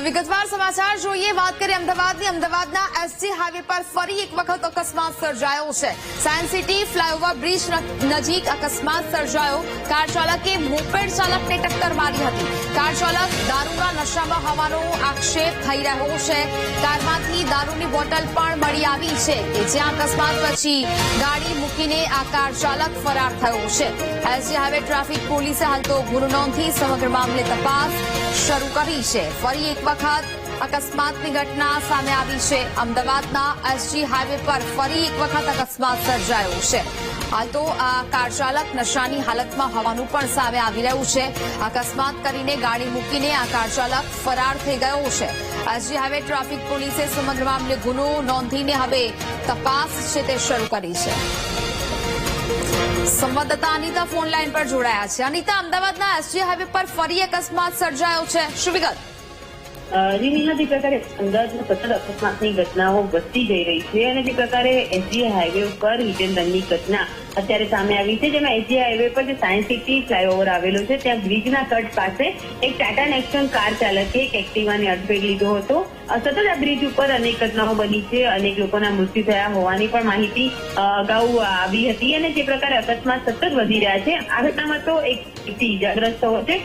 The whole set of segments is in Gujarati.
તો વિગતવાર સમાચાર જોઈએ। વાત કરીએ અમદાવાદના એસજી હાઈવે પર ફરી એક વખત અકસ્માત સર્જાયો છે। સાયન્સ સિટી ફ્લાયઓવર બ્રિજ નજીક અકસ્માત સર્જાયો। કાર ચાલકે મોપેડ ચાલકને ટક્કર મારી હતી। કાર ચાલક દારૂના નશામાં હોવાનો આક્ષેપ થઈ રહ્યો છે। કારમાંથી દારૂની બોટલ પણ મળી આવી છે કે જ્યાં અકસ્માત પછી ગાડી મૂકીને આ કાર ચાલક ફરાર થયો છે। એસજી હાઈવે ટ્રાફિક પોલીસે હાલ તો ગુનો નોંધી સમગ્ર મામલે તપાસ શરૂ કરી છે। ફરી એક વખત અકસ્માતની ઘટના સામે આવી છે। અમદાવાદના એસજી હાઈવે પર ફરી એક વખત અકસ્માત સર્જાયો છે। હાલ તો આ કાર ચાલક નશાની હાલતમાં હોવાનું પણ સામે આવી રહ્યું છે। અકસ્માત કરીને ગાડી મૂકીને આ કાર ચાલક ફરાર થઈ ગયો છે। એસજી હાઈવે ટ્રાફિક પોલીસે સમગ્ર મામલે ગુનો નોંધીને હવે તપાસ છે તે શરૂ કરી છે। સંવાદદાતા અનિતા ફોન લાઈન પર જોડાયા છે। અનિતા, અમદાવાદના એસજી હાઈવે પર ફરી અકસ્માત સર્જાયો છે, શું વિગત? જી મીના, જે પ્રકારે અમદાવાદમાં સતત અકસ્માતની ઘટનાઓ વધતી જઈ રહી છે અને જે પ્રકારે એસજી હાઈવે ઉપર હિટ એન્ડ રનની ઘટના અત્યારે સામે આવી છે, જેમાં એસજી હાઈવે પર જે સાયન્સ સિટી ફ્લાયઓવર આવેલો છે ત્યાં બ્રિજના કટ પાસે એક ટાટા નેક્સોન કાર ચાલકે એક એક્ટિવાને અડફેટ લીધો હતો। સતત આ બ્રિજ ઉપર અનેક ઘટનાઓ બની છે, અનેક લોકોના મૃત્યુ થયા હોવાની પણ માહિતી અગાઉ આવી હતી અને જે પ્રકારે અકસ્માત સતત વધી રહ્યા છે। આ ઘટનામાં તો એક વ્યક્તિ ઇજાગ્રસ્ત થયો છે,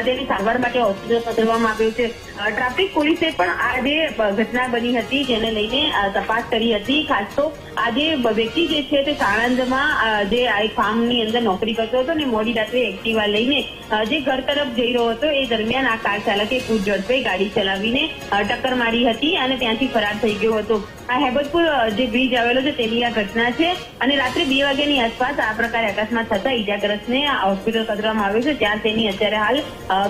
તેને સારવાર માટે હોસ્પિટલ ખસેડવામાં આવ્યો છે। ટ્રાફિક પોલીસે પણ આ જે ઘટના બની હતી જેને લઈને તપાસ કરી હતી। ખાસ તો આ જે વ્યક્તિ જે છે તે સાણંદમાં જે આ ફાર્મની અંદર નોકરી કરતો હતો ને મોડી રાત્રે એક્ટિવા લઈને જે ઘર તરફ જઈ રહ્યો હતો એ દરમિયાન આ કાર ચાલકે ખૂબ ઝડપે ગાડી ચલાવીને ટક્કર મારી હતી અને ત્યાંથી ફરાર થઈ ગયો હતો। આ હેબતપુર જે બ્રિજ આવેલો છે તેની આ ઘટના છે અને રાત્રે 2 વાગ્યાની આસપાસ આ પ્રકારે અકસ્માત થતા ઇજાગ્રસ્તને હોસ્પિટલ ખસેડવામાં આવ્યો છે, જ્યાં તેની અત્યારે હાલ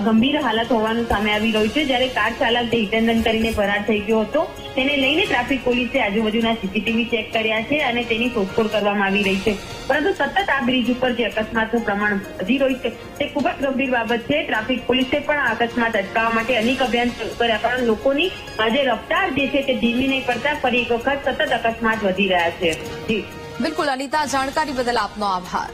ગંભીર હાલત હોવાનું સામે આવી રહ્યું છે। જ્યારે કાર ચાલક જે હિટ એન્ડ રન કરીને ફરાર થઈ ગયો હતો તેને લઈને ટ્રાફિક પોલીસે આજુબાજુના સીસીટીવી ચેક કર્યા છે અને તેની શોધખોળ કરવામાં આવી રહી છે। પરંતુ સતત આ બ્રિજ ઉપર જે અકસ્માતનું પ્રમાણ વધી રહ્યું છે તે ખૂબ જ ગંભીર બાબત છે। ટ્રાફિક પોલીસે પણ આ અકસ્માત અટકાવવા માટે અનેક અભિયાન શરૂ કર્યા, પણ લોકોની જે રફતાર જે છે તે ધીમી નહીં પડતા ફરી એક વખત સતત અકસ્માત વધી રહ્યા છે। જી બિલકુલ અનિતા, જાણકારી બદલ આપનો આભાર।